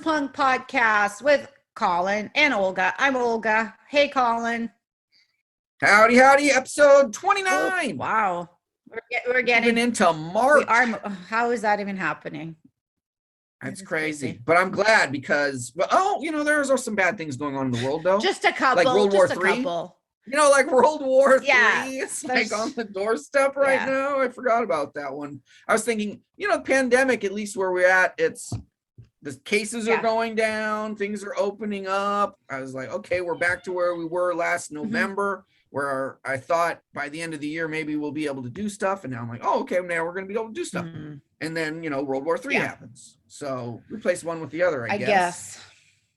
Post-Punk Podcast with Colin and Olga. I'm Olga. Hey, Colin. Howdy, howdy, episode 29. Wow. We're getting into March. How is that even happening? That's crazy. But I'm glad because, there's some bad things going on in the world, though. Just a couple. Like World War III. Like World War III. It's like on the doorstep right now. I forgot about that one. I was thinking, the pandemic, at least where we're at, the cases are going down. Things are opening up. I was like, okay, we're back to where we were last November, where I thought by the end of the year, maybe we'll be able to do stuff. And now I'm like, oh, okay, now we're going to be able to do stuff. And then, World War III happens. So replace one with the other, I guess.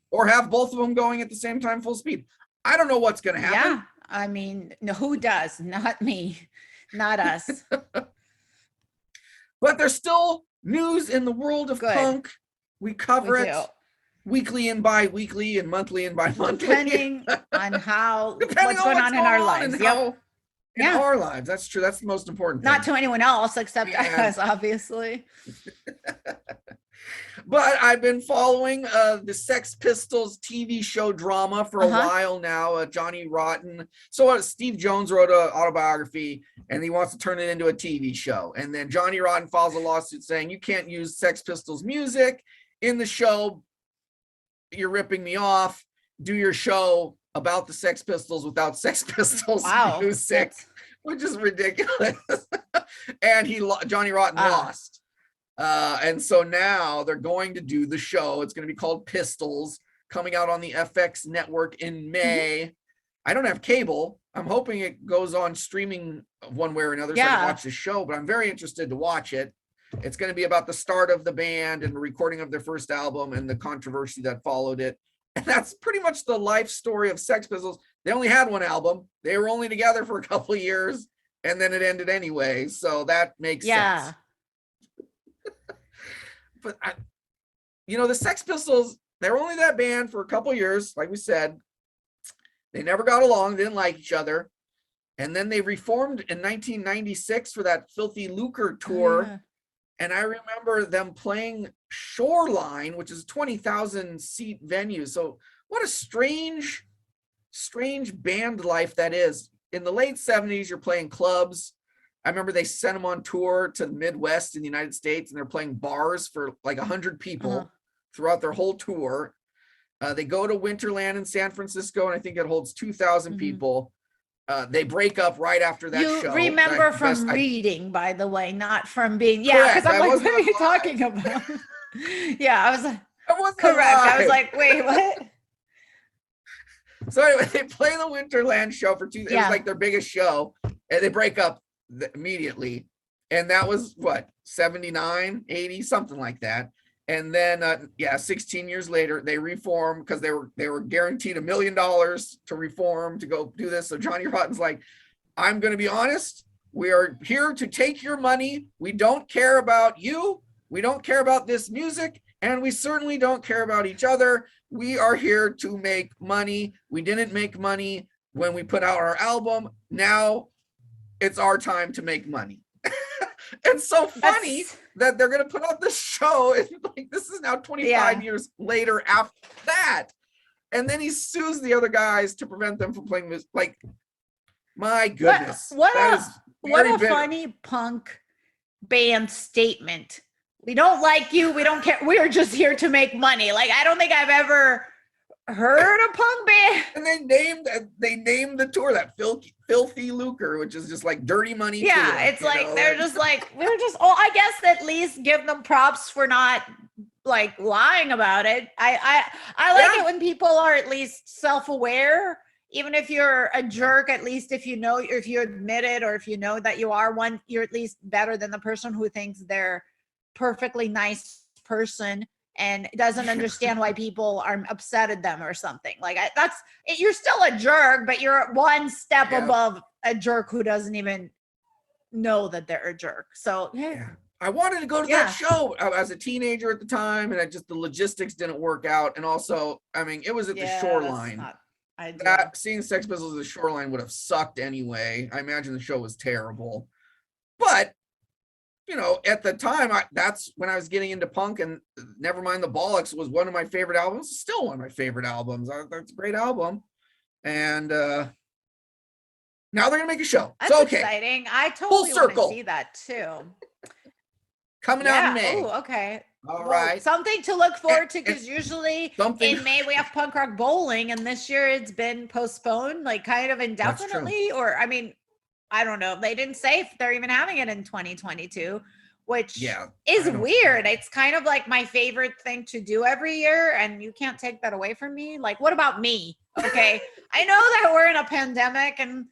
Or have both of them going at the same time, full speed. I don't know what's going to happen. Yeah. I mean, no, who does? Not me, not us. But there's still news in the world of punk. We cover it weekly and bi-weekly and monthly and bi-monthly. Depending on what's going on in our lives. In our lives. That's true. That's the most important thing. Not to anyone else except us, obviously. But I've been following the Sex Pistols TV show drama for a while now. Johnny Rotten. So Steve Jones wrote an autobiography and he wants to turn it into a TV show. And then Johnny Rotten files a lawsuit saying you can't use Sex Pistols music in the show. You're ripping me off. Do your show about the Sex Pistols without Sex Pistols music, which is ridiculous. And Johnny Rotten lost. And so now they're going to do the show. It's going to be called Pistols, coming out on the FX network in May. I don't have cable. I'm hoping it goes on streaming one way or another so I can watch the show, but I'm very interested to watch it. It's going to be about the start of the band and the recording of their first album and the controversy that followed it. And that's pretty much the life story of Sex Pistols. They only had one album. They were only together for a couple of years and then it ended anyway. So that makes sense. But the Sex Pistols, they were only that band for a couple of years. Like we said, they never got along, didn't like each other. And then they reformed in 1996 for that Filthy Lucre tour. And I remember them playing Shoreline, which is a 20,000 seat venue. So what a strange band life that is. In the late 70s, you're playing clubs. I remember they sent them on tour to the Midwest in the United States, and they're playing bars for like 100 people throughout their whole tour. They go to Winterland in San Francisco, and I think it holds 2,000 people. They break up right after that show. You remember from reading, by the way, not from being, because I'm like, what are you talking about? I was like, correct. I was like, wait, what? So anyway, they play the Winterland show for it was like their biggest show, and they break up immediately. And that was 79, 80, something like that. And then 16 years later they reform because they were guaranteed $1 million to reform to go do this. So Johnny Rotten's like, I'm going to be honest, we are here to take your money. We don't care about you, we don't care about this music, and we certainly don't care about each other. We are here to make money. We didn't make money when we put out our album. Now it's our time to make money. It's so funny that they're going to put out this show. And like, this is now 25 years later after that. And then he sues the other guys to prevent them from playing this. Like, my goodness. What a funny punk band statement. We don't like you. We don't care. We're just here to make money. Like, I don't think I've ever heard a punk band. And they named the tour that Filthy Lucre, which is just like dirty money. Yeah, tour, it's like they're just like I guess at least give them props for not like lying about it. I like it when people are at least self-aware, even if you're a jerk. At least if you admit it, or if you know that you are one, you're at least better than the person who thinks they're perfectly nice person and doesn't understand why people are upset at them or something. Like you're still a jerk, but you're one step above a jerk who doesn't even know that they're a jerk. So I wanted to go to that show as a teenager at the time, and the logistics didn't work out. And also, I mean, it was at the Shoreline. Seeing Sex Pistols at the Shoreline would have sucked anyway. I imagine the show was terrible. But you know, at the time, that's when I was getting into punk, and Nevermind the Bollocks was one of my favorite albums. It's still one of my favorite albums. That's a great album. And now they're gonna make a show. That's so okay, exciting. I totally want to see that too. Coming out in May. Oh, okay. All right. Something to look forward to, because usually in May we have punk rock bowling, and this year it's been postponed, like kind of indefinitely. Or I mean, I don't know. They didn't say if they're even having it in 2022, which is weird. It's kind of like my favorite thing to do every year, and you can't take that away from me. Like, what about me? Okay. I know that we're in a pandemic and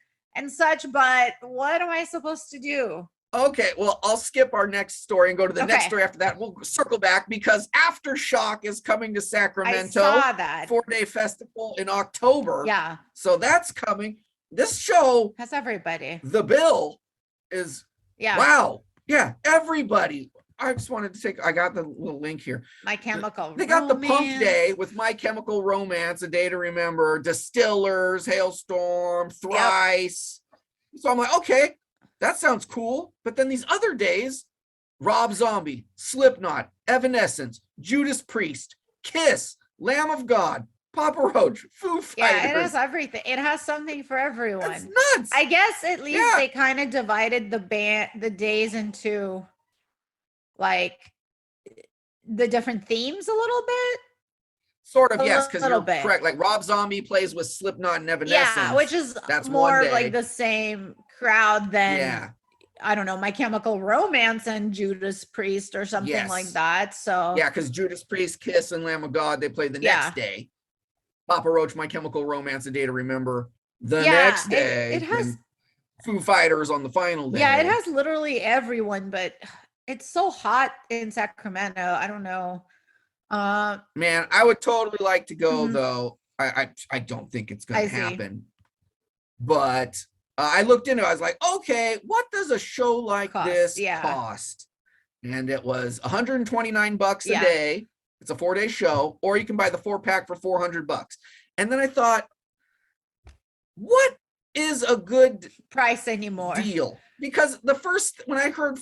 such, but what am I supposed to do? Okay, well, I'll skip our next story and go to the next story after that. We'll circle back because Aftershock is coming to Sacramento. I saw that. 4-day festival in October. Yeah. So that's coming. This show has everybody. The bill is wow. Yeah, everybody. I just wanted to I got the little link here. My Chemical Romance. They got the Punk Day with My Chemical Romance, A Day to Remember, Distillers, Hailstorm, Thrice. So I'm like, okay, that sounds cool. But then these other days, Rob Zombie, Slipknot, Evanescence, Judas Priest, Kiss, Lamb of God, Papa Roach, Foo Fighters. Yeah, it has everything. It has something for everyone. That's nuts. I guess at least they kind of divided the days into like the different themes a little bit. Sort of, yes, because you're correct. Like Rob Zombie plays with Slipknot and Evanescence. Yeah, which is more like the same crowd than I don't know, My Chemical Romance and Judas Priest or something like that. So yeah, because Judas Priest, Kiss, and Lamb of God, they played the next day. Papa Roach, My Chemical Romance, A Day to Remember the next day. It has Foo Fighters on the final day. Yeah, it has literally everyone, but it's so hot in Sacramento. I don't know. Man, I would totally like to go though. I don't think it's gonna happen. But I looked into it. I was like, okay, what does a show like this cost? And it was $129 a day. It's a 4-day show, or you can buy the 4-pack for $400. And then I thought, what is a good price anymore deal? Because when I heard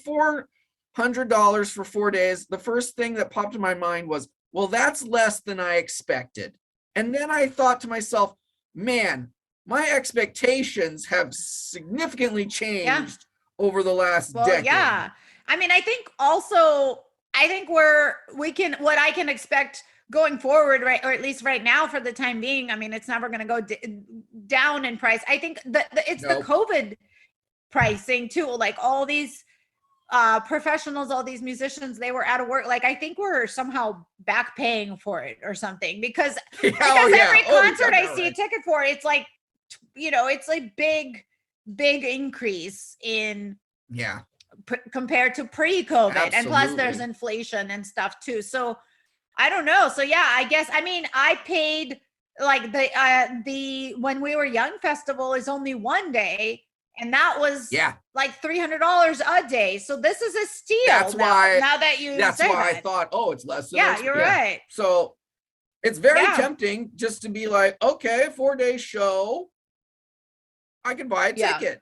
$400 for 4 days, the first thing that popped in my mind was, well, that's less than I expected. And then I thought to myself, man, my expectations have significantly changed over the last decade. Yeah. I mean, I think what I can expect going forward, right, or at least right now for the time being, I mean, it's never going to go down in price. I think it's the COVID pricing too. Like all these professionals, all these musicians, they were out of work. Like I think we're somehow back paying for it or something because every concert I see a ticket for, it's like, you know, it's like big increase in compared to pre-COVID. Absolutely. And plus there's inflation and stuff too. So I don't know. So yeah, I guess, I mean, I paid like the when we were young festival is only 1 day. And that was like $300 a day. So this is a steal. That's why I thought, oh, it's less. You're right. So it's very tempting just to be like, okay, 4-day show. I can buy a ticket.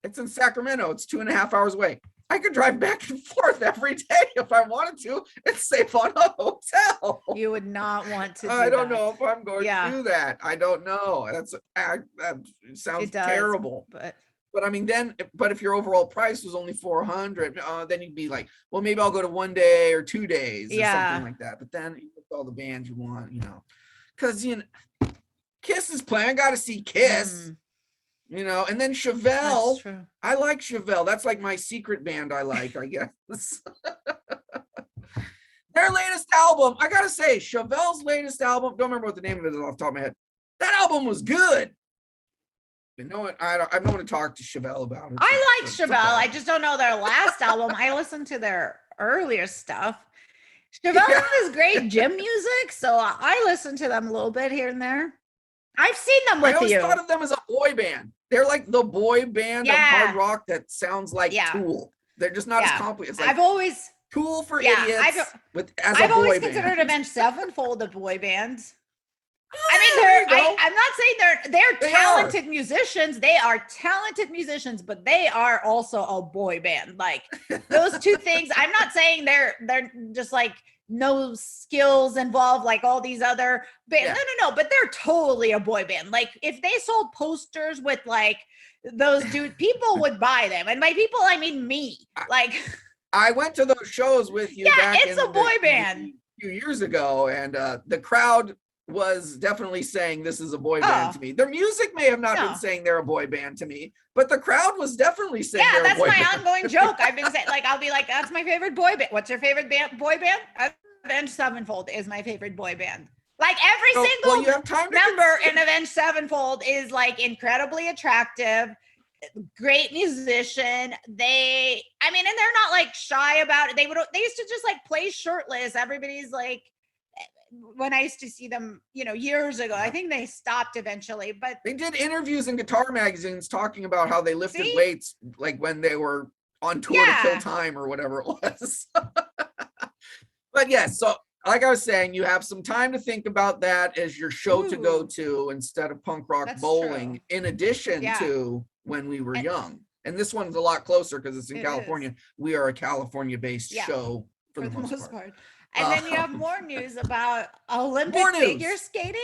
It's in Sacramento. It's 2.5 hours away. I could drive back and forth every day if I wanted to and save on a hotel. You would not want to do I don't know if I'm going to do that. I don't know. That sounds terrible. But I mean, but if your overall price was only $400, then you'd be like, well, maybe I'll go to 1 day or 2 days or something like that. But then you get all the bands you want, you know, because Kiss is playing. I got to see Kiss, you know, and then Chevelle. I like Chevelle. That's like my secret band I like, I guess. Their latest album, I got to say, Chevelle's latest album, don't remember what the name of it is off the top of my head. That album was good. But no, I don't want to talk to Chevelle about it. I like Chevelle. I just don't know their last album. I listened to their earlier stuff. Chevelle has great gym music, so I listen to them a little bit here and there. I've seen them with you. I always thought of them as a boy band. They're like the boy band of hard rock that sounds like Tool. They're just not as complicated. Like I've always Tool for idiots. I've always considered Avenged Sevenfold a boy band. I mean, There you go. I'm not saying they're They talented musicians. They are talented musicians, but they are also a boy band. Like those two things. I'm not saying they're just like no skills involved, like all these other bands. Yeah. No. But they're totally a boy band. Like if they sold posters with like those dudes, people would buy them. And by people, I mean me. Like I went to those shows with you yeah, back it's in a boy band. a few years ago, and the crowd was definitely saying this is a boy band to me. Their music may have not been saying they're a boy band to me, but the crowd was definitely saying they're a boy band. That's my ongoing joke. I've been saying, like, I'll be like, that's my favorite boy band. What's your favorite boy band? Avenged Sevenfold is my favorite boy band. Like every single you have time member in Avenged Sevenfold is like incredibly attractive, great musician. And they're not like shy about it. They used to just like play shirtless. Everybody's like, when I used to see them, years ago, I think they stopped eventually, but they did interviews in guitar magazines talking about how they lifted weights, like when they were on tour to kill time or whatever it was. But yes, so like I was saying, you have some time to think about that as your show to go to instead of punk rock bowling, in addition to when we were young. And this one's a lot closer because it's in California. We are a California-based show for the most part. And then you have more news about Olympic figure skating.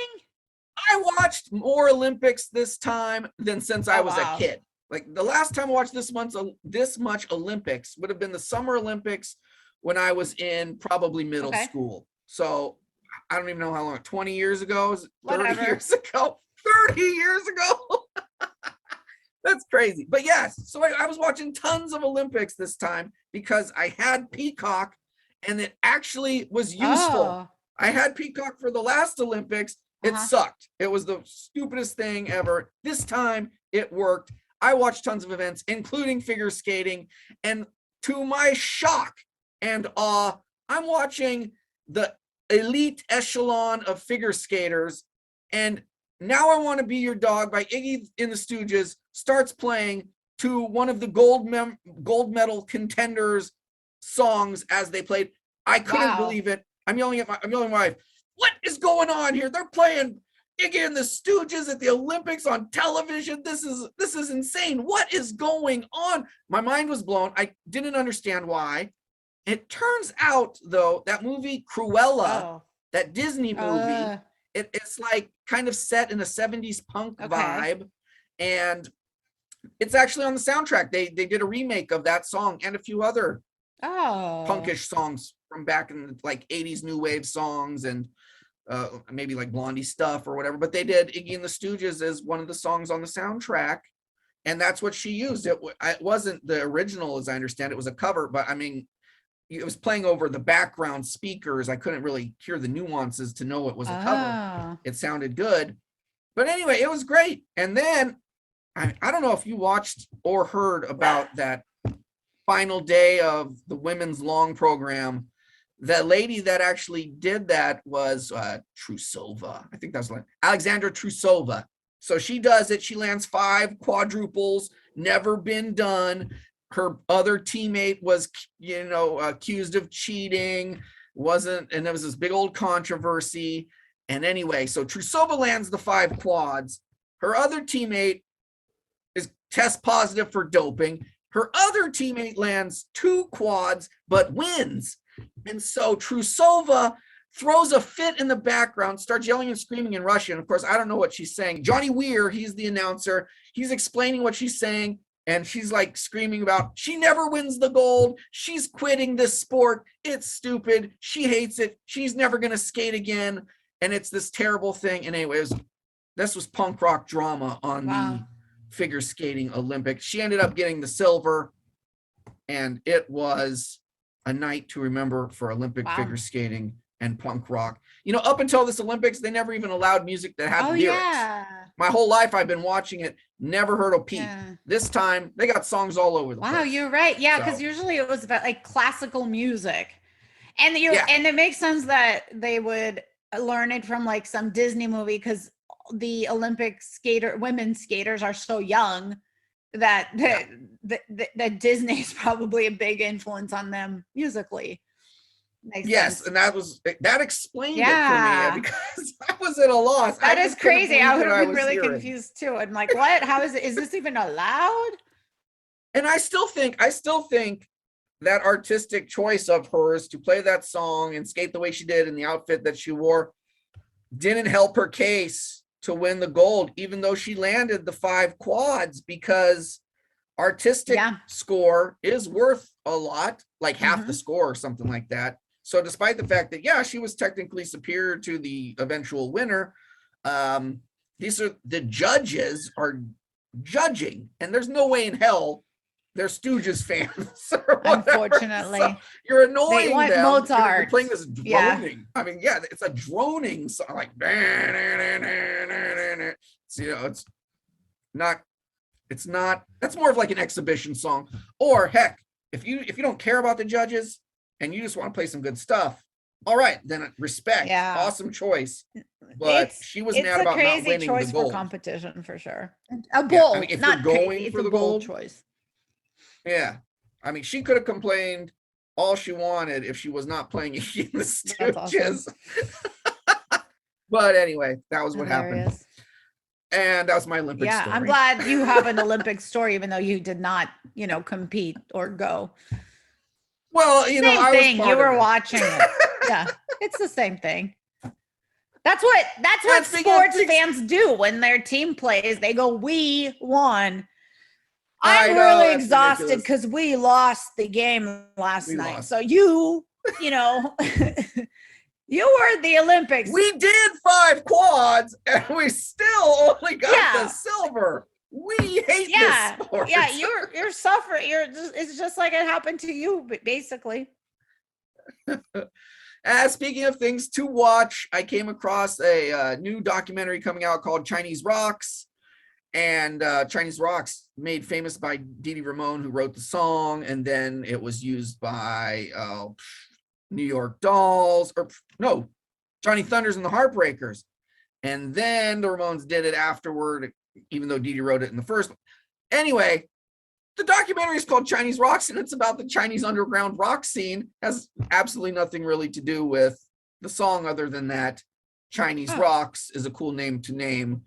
I watched more Olympics this time than since I was a kid. Like the last time I watched this much Olympics would have been the Summer Olympics when I was in probably middle school. So I don't even know how long, 20 years ago, 30 years ago, 30 years ago. That's crazy. But yes, so I was watching tons of Olympics this time because I had Peacock and it actually was useful. I had Peacock for the last Olympics. It sucked. It was the stupidest thing ever. This time it worked. I watched tons of events, including figure skating. And to my shock and awe, I'm watching the elite echelon of figure skaters. And Now I Want to Be Your Dog by Iggy in the Stooges starts playing to one of the gold medal contenders songs as they played. I couldn't believe it. I'm yelling at my wife. What is going on here? They're playing Iggy and the Stooges at the Olympics on television. This is insane. What is going on? My mind was blown. I didn't understand why. It turns out though, that movie Cruella, that Disney movie, it's like kind of set in a 70s punk vibe, and it's actually on the soundtrack. They did a remake of that song and a few other punkish songs from back in the like 80s new wave songs, and maybe like Blondie stuff or whatever, but they did Iggy and the Stooges as one of the songs on the soundtrack, and that's what she used. It wasn't the original, as I understand it was a cover, but I mean, it was playing over the background speakers. I couldn't really hear the nuances to know it was a cover. It sounded good, but anyway, it was great. And then I don't know if you watched or heard about that final day of the women's long program. The lady that actually did that was Trusova. I think that's like Alexandra Trusova. So she does it. She lands 5 quadruples, never been done. Her other teammate was, accused of cheating, and there was this big old controversy. And anyway, so Trusova lands the 5 quads. Her other teammate is test positive for doping. Her other teammate lands 2 quads, but wins. And so Trusova throws a fit in the background, starts yelling and screaming in Russian. Of course, I don't know what she's saying. Johnny Weir, he's the announcer. He's explaining what she's saying. And she's like screaming about, she never wins the gold. She's quitting this sport. It's stupid. She hates it. She's never going to skate again. And it's this terrible thing. And anyways, this was punk rock drama on the figure skating Olympics. She ended up getting the silver. And it was a night to remember for Olympic figure skating and punk rock. Up until this Olympics, they never even allowed music that had lyrics. My whole life I've been watching it, never heard a peep. This time they got songs all over the place. Wow, you're right. Yeah, because usually it was about like classical music. And and it makes sense that they would learn it from like some Disney movie, because the Olympic women skaters are so young that that Disney is probably a big influence on them musically. Makes Yes, sense. and that explained Yeah. it for me because I was at a loss. That I is just couldn't crazy. believe I would what have been was really hearing. confused too. I'm like, what? How is it? Is this even allowed? And I still think that artistic choice of hers to play that song and skate the way she did in the outfit that she wore didn't help her case to win the gold, even though she landed the 5 quads, because artistic score is worth a lot, like half the score or something like that. So despite the fact that, yeah, she was technically superior to the eventual winner, these are the judges are judging, and there's no way in hell they're Stooges fans. Unfortunately, so you're annoying they want them. Mozart. You're playing this droning. Yeah. I mean, yeah, it's a droning song, like so, you know, it's not. That's more of like an exhibition song. Or heck, if you don't care about the judges and you just want to play some good stuff, all right, then respect. Yeah. Awesome choice. But she was mad about not winning choice the gold. for competition for sure. A bold, I mean, if not you're going crazy, for it's the a bold gold choice. Yeah. I mean, she could have complained all she wanted if she was not playing Iggy and the Stooges. Awesome. But anyway, that was what happened. And that was my Olympic story. I'm glad you have an Olympic story, even though you did not, compete or go. Well, same thing. You were watching it. Yeah, it's the same thing. That's what sports fans do when their team plays. They go, "We won." I'm really exhausted because we lost the game last night. So you know, you were the Olympics. We did 5 quads and we still only got the silver. We hate this sport. Yeah, you're suffering. It's just like it happened to you, basically. Speaking of things to watch, I came across a new documentary coming out called Chinese Rocks. And Chinese Rocks, made famous by Dee Dee Ramone, who wrote the song, and then it was used by New York Dolls, or no, Johnny Thunders and the Heartbreakers. And then the Ramones did it afterward, even though Dee Dee wrote it in the first one. Anyway, the documentary is called Chinese Rocks, and it's about the Chinese underground rock scene. Has absolutely nothing really to do with the song other than that Chinese Rocks is a cool name to name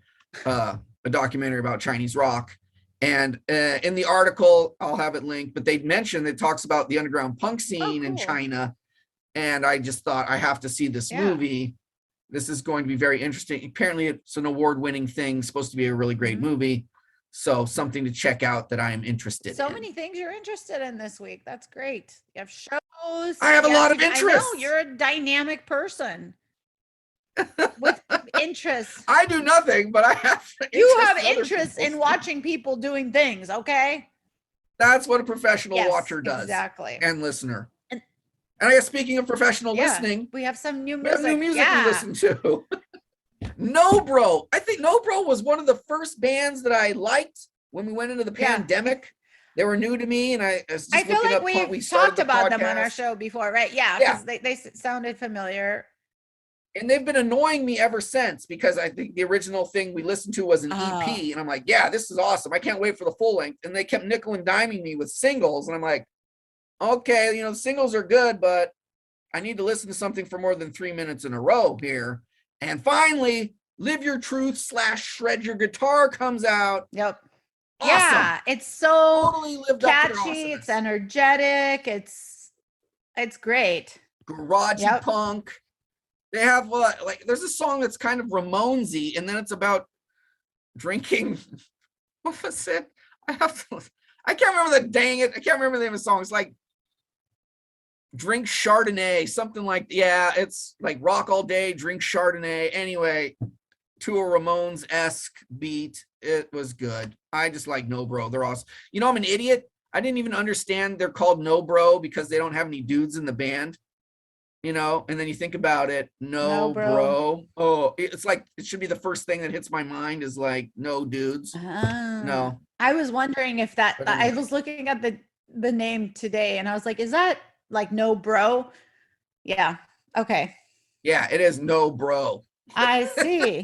a documentary about Chinese rock. And in the article, I'll have it linked, but they mentioned, it talks about the underground punk scene in China. And I just thought, I have to see this movie. This is going to be very interesting. Apparently it's an award-winning thing, supposed to be a really great movie. So something to check out that I am interested in. So many things you're interested in this week. That's great. You have shows. I have a lot of interest. I know, you're a dynamic person. With interest. I do nothing, but I have interest in watching people doing things. Okay, that's what a professional watcher does. Exactly. And listener. And I guess, speaking of professional listening, we have some new music. We listen to. NOBRO. I think NOBRO was one of the first bands that I liked when we went into the pandemic. They were new to me, and I was just feel like we talked about them on our show before, right? Yeah, because they sounded familiar. And they've been annoying me ever since, because I think the original thing we listened to was an EP, and I'm like, yeah, this is awesome. I can't wait for the full length. And they kept nickel and diming me with singles, and I'm like, okay, the singles are good, but I need to listen to something for more than 3 minutes in a row here. And finally, Live Your Truth / Shred Your Guitar comes out. Yep. Awesome. Yeah, it's so totally lived catchy. Up to It's energetic. It's great. Garagey punk. They have there's a song that's kind of Ramonesy, and then it's about drinking. What was it? I can't remember I can't remember the name of the song. It's like drink Chardonnay, something like, it's like rock all day, drink Chardonnay. Anyway, to a Ramones-esque beat. It was good. I just like NOBRO. They're awesome. I'm an idiot. I didn't even understand they're called NOBRO because they don't have any dudes in the band. And then you think about it, NOBRO. Oh, it's like, it should be the first thing that hits my mind is like, no dudes. No. I was wondering if I was looking at the name today, and I was like, is that like NOBRO? Yeah. Okay. Yeah, it is NOBRO. I see.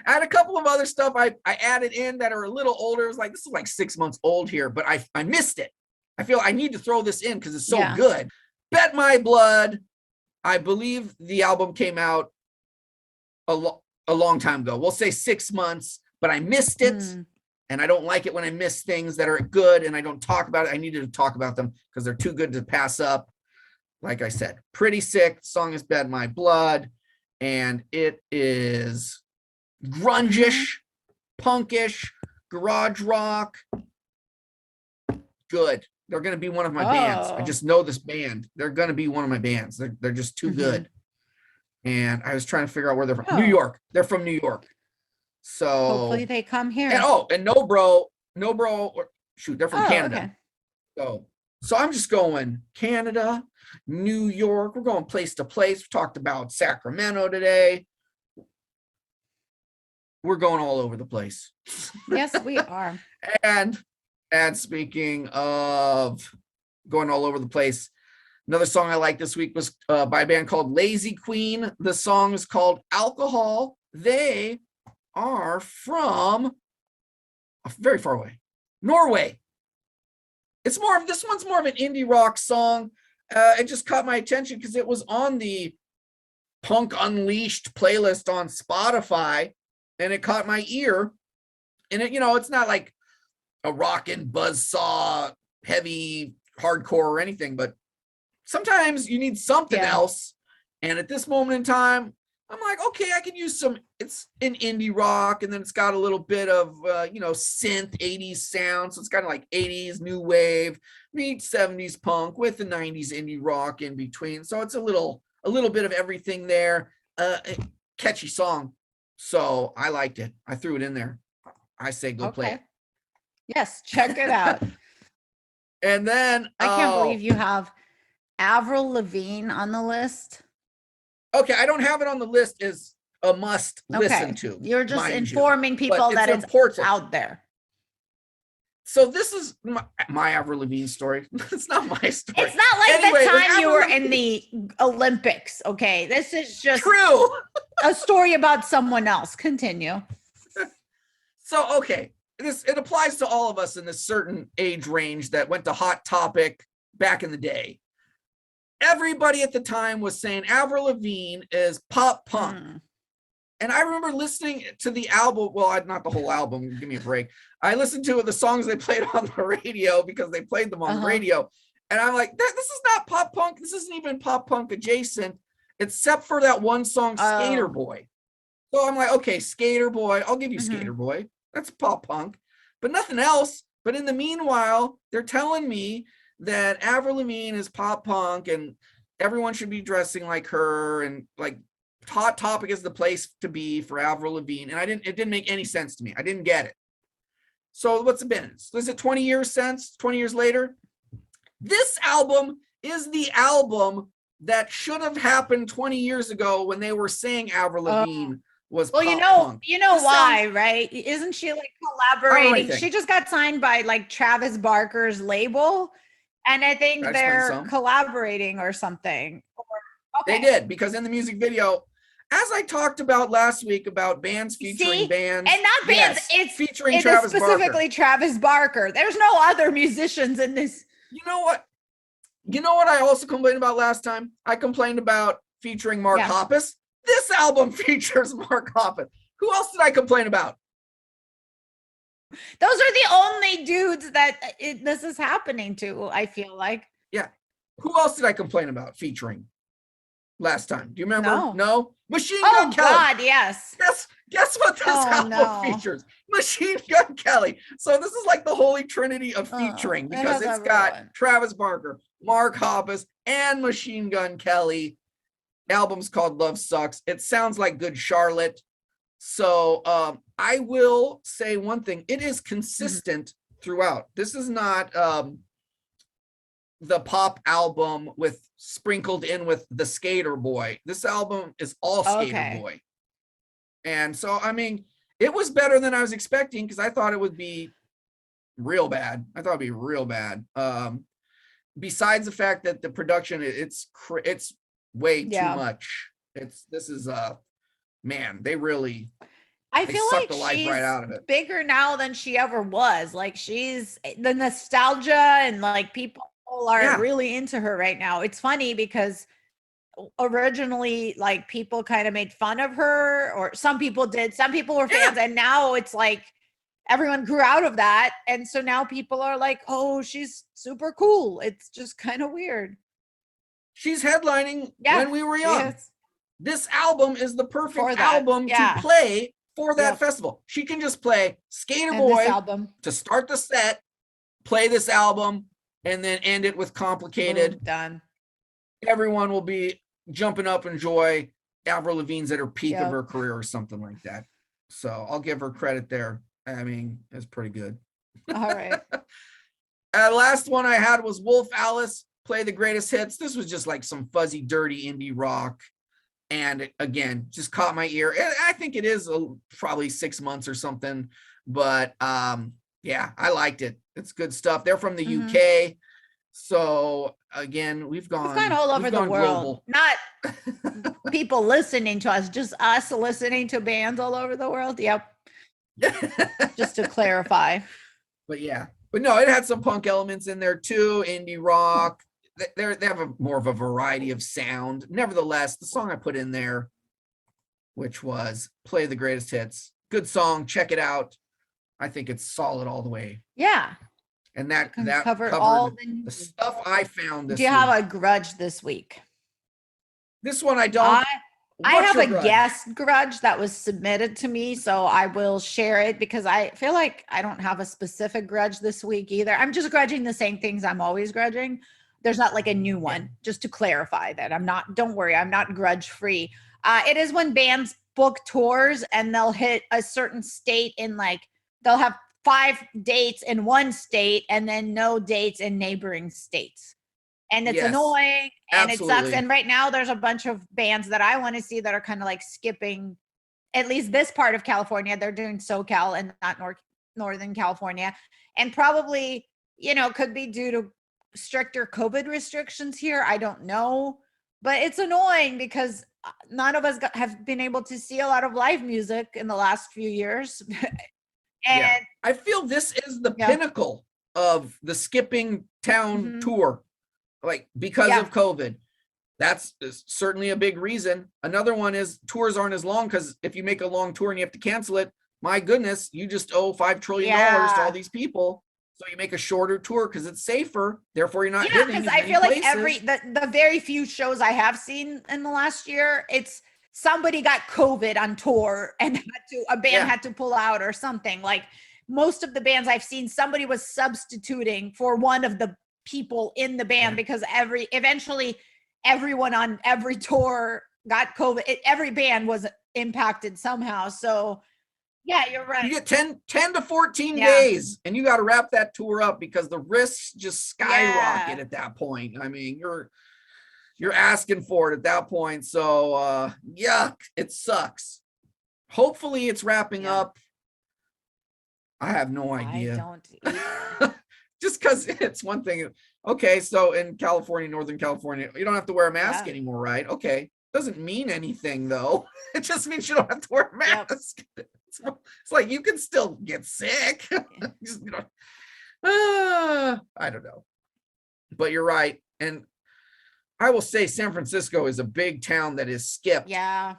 I had a couple of other stuff I added in that are a little older. It was like, this is like 6 months old here, but I missed it. I feel I need to throw this in because it's so good. Bet My Blood. I believe the album came out a long time ago. We'll say 6 months, but I missed it. And I don't like it when I miss things that are good and I don't talk about it. I needed to talk about them because they're too good to pass up. Like I said, Pretty Sick. The song is Bet My Blood. And it is grunge-ish, punkish, garage rock. Good. They're going to be one of my bands. I just know this band. They're going to be one of my bands. They're just too good. And I was trying to figure out where they're from. New York. They're from New York. So hopefully they come here. And NOBRO, or shoot, they're from Canada. Okay. So I'm just going Canada, New York. We're going place to place. We talked about Sacramento today. We're going all over the place. Yes, we are. And speaking of going all over the place, another song I liked this week was by a band called Lazy Queen. The song is called Alcohol. They are from very far away, Norway. This one's more of an indie rock song. It just caught my attention because it was on the Punk Unleashed playlist on Spotify, and it caught my ear. And it's not like a rockin' buzzsaw, heavy hardcore or anything, but sometimes you need something else. And at this moment in time, I'm like, okay, I can use it's an indie rock, and then it's got a little bit of, synth 80s sound. So it's kind of like 80s new wave, meets 70s punk with the 90s indie rock in between. So it's a little bit of everything there. Catchy song. So I liked it. I threw it in there. I say go play it. Yes, check it out. And then I can't believe you have Avril Lavigne on the list. Okay, I don't have it on the list as a must listen to. You're just informing people that it's important out there. So this is my Avril Lavigne story. It's not my story. It's not like the time you were in the Olympics. Okay, this is just true. A story about someone else. Continue. So okay, it applies to all of us in this certain age range that went to Hot Topic back in the day. Everybody at the time was saying Avril Lavigne is pop punk. And I remember listening to the album. Well, not the whole album. Give me a break. I listened to the songs they played on the radio because they played them on the radio. And I'm like, this is not pop punk. This isn't even pop punk adjacent, except for that one song, Skater Boy. So I'm like, okay, Skater Boy. I'll give you Skater Boy. That's pop punk, but nothing else. But in the meanwhile, they're telling me that Avril Lavigne is pop punk and everyone should be dressing like her, and like Hot Topic is the place to be for Avril Lavigne. And it didn't make any sense to me. I didn't get it. So what's it been? Is it 20 years since? 20 years later? This album is the album that should have happened 20 years ago when they were saying Avril Lavigne was pop punk. You know why, right? Isn't she like collaborating? She just got signed by like Travis Barker's label. And I think they're collaborating or something. They did, because in the music video, as I talked about last week about bands featuring bands. And not bands, it's featuring Travis Barker. Specifically Travis Barker. There's no other musicians in this. You know what? I also complained about last time? I complained about featuring Mark Hoppus. This album features Mark Hoppus. Who else did I complain about? Those are the only dudes that this is happening to, I feel like. Yeah. Who else did I complain about featuring last time? Do you remember? No? Machine Gun Kelly. Oh, God, yes. Guess what this album features? Machine Gun Kelly. So this is like the holy trinity of featuring, because it's got Travis Barker, Mark Hoppus, and Machine Gun Kelly. The album's called Love Sucks. It sounds like Good Charlotte. So I will say one thing. It is consistent throughout. This is not the pop album with sprinkled in with the Skater Boy. This album is all Skater Boy. And so, I mean, it was better than I was expecting, because I thought it would be real bad. Besides the fact that the production, it's way too much. Man, they really, I feel like the life she's right out of it. Bigger now than she ever was. Like, she's the nostalgia, and like people people are Yeah. really into her right now. It's funny because originally, like, people kind of made fun of her, or some people did. Some people were fans, and now it's like everyone grew out of that, and so now people are like, "Oh, she's super cool." It's just kind of weird. She's headlining Yeah, when we were she young. is. This album is the perfect For that, album yeah. to play for that Yep. festival. She can just play Skater And this Boy album, to start the set, play this album, and then end it with Complicated. boom, done. Everyone will be jumping up in joy. Avril Lavigne's at her peak of Yep. her career or something like that. So I'll give her credit there. I mean, it's pretty good. All right. Last one I had was Wolf Alice, Play the Greatest Hits. This was just like some fuzzy, dirty indie rock. And again, just caught my ear. I think it is probably 6 months or something. But yeah, I liked it. It's good stuff. They're from the UK. So again, we've gone all over the world. Global. Not people listening to us, just us listening to bands all over the world. Yep. Just to clarify. But yeah, but no, it had some punk elements in there too, indie rock. They have more of a variety of sound. Nevertheless, the song I put in there, which was Play the Greatest Hits, good song. Check it out. I think it's solid all the way. Yeah. And that covered covered all the stuff I found this week. Do you have a grudge this week? This one I don't. I have a guest grudge that was submitted to me, so I will share it because I feel like I don't have a specific grudge this week either. I'm just grudging the same things I'm always grudging. There's not like a new one, just to clarify that. Don't worry, I'm not grudge free. It is when bands book tours and they'll hit a certain state in, like, they'll have 5 dates in one state and then no dates in neighboring states. And it's annoying and it sucks. And right now there's a bunch of bands that I want to see that are kind of like skipping at least this part of California. They're doing SoCal and not Northern California. And probably, could be due to stricter COVID restrictions here. I don't know. But it's annoying because none of us have been able to see a lot of live music in the last few years. And I feel this is the pinnacle of the skipping town tour. Like, because of COVID, that's certainly a big reason. Another one is tours aren't as long, because if you make a long tour and you have to cancel it, my goodness, you just owe $5 trillion to all these people. So you make a shorter tour because it's safer. Therefore, you're not hitting as many I feel places. like the very few shows I have seen in the last year, it's somebody got COVID on tour and a band had to pull out or something. Like, most of the bands I've seen, somebody was substituting for one of the people in the band because eventually everyone on every tour got COVID. Every band was impacted somehow. So yeah, you're right. You get 10 to 14 days and you got to wrap that tour up because the risks just skyrocket at that point. I mean, you're asking for it at that point. So yuck, it sucks. Hopefully it's wrapping up. I have no idea. I don't either. Just because it's one thing. Okay, so in California, Northern California, you don't have to wear a mask anymore, right? Okay. Doesn't mean anything, though. It just means you don't have to wear a mask. It's like you can still get sick. I don't know. But you're right. And I will say San Francisco is a big town that is skipped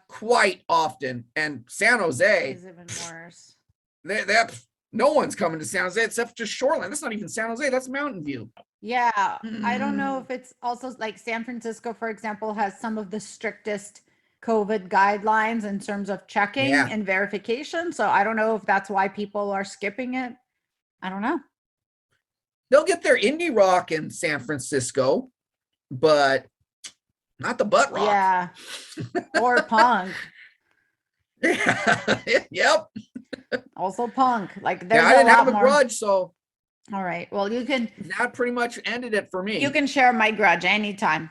quite often. And San Jose is even worse. No one's coming to San Jose except just Shoreline. That's not even San Jose. That's Mountain View. Yeah. I don't know if it's also like San Francisco, for example, has some of the strictest COVID guidelines in terms of checking and verification. So I don't know if that's why people are skipping it. I don't know. They'll get their indie rock in San Francisco, but not the butt rock. Yeah. Or punk. Yep. Also punk. Like, there's I didn't have a grudge, so. All right. Well, that pretty much ended it for me. You can share my grudge anytime.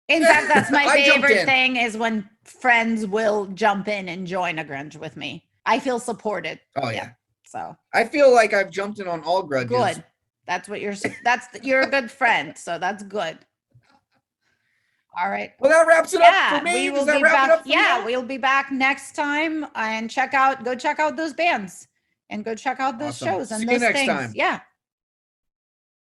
In fact, that's my favorite thing, is when friends will jump in and join a grudge with me. I feel supported. Oh yeah. So I feel like I've jumped in on all grudges. Good. That's what you're a good friend. So that's good. All right. Well, that wraps it up for me. Does that wrap it up for you? We'll be back next time and go check out those bands and go check out those shows and See you those next things. time. Yeah.